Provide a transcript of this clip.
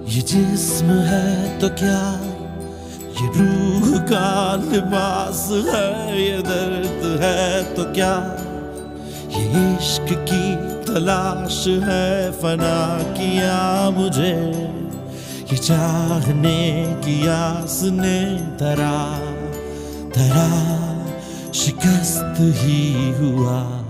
ये जिस्म है तो क्या, ये रूह का लिबास है, ये दर्द है तो क्या, ये इश्क की तलाश है, फना किया मुझे ये चाहने की आस ने धरा शिकस्त ही हुआ।